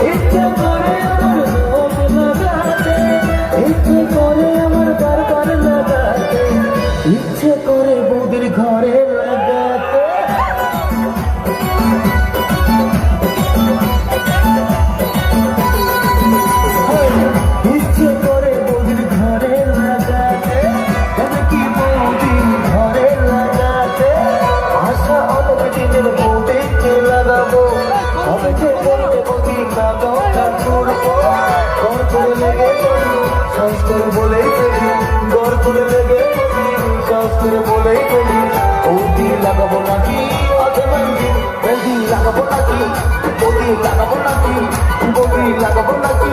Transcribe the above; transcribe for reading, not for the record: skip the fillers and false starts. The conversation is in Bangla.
ইচ্ছে করে আমার রোগ লাগাতে, ইচ্ছে করে আমার বারবার লাগাতে, ইচ্ছে করে বৌদির ঘরে লাগাতে। ইচ্ছে করে বৌদির ঘরে লাগাতে, তবে কি বৌদির ঘরে লাগাতে, আশা অনেক দিনের বৌদিকে লাগাবো, তবে যে বলতে বৌদি না দরকার করবো, ঘর করে লেগে পড়ি সাহস করে বলেই ফেলি, ঘর করে লেগে পড়ি সাহস করে বলেই ফেলি, বৌদি লাগাবো নাকি অতমান্ডি, বৌদি লাগাবো নাকি, বৌদি লাগাবো নাকি, বৌদি লাগাবো নাকি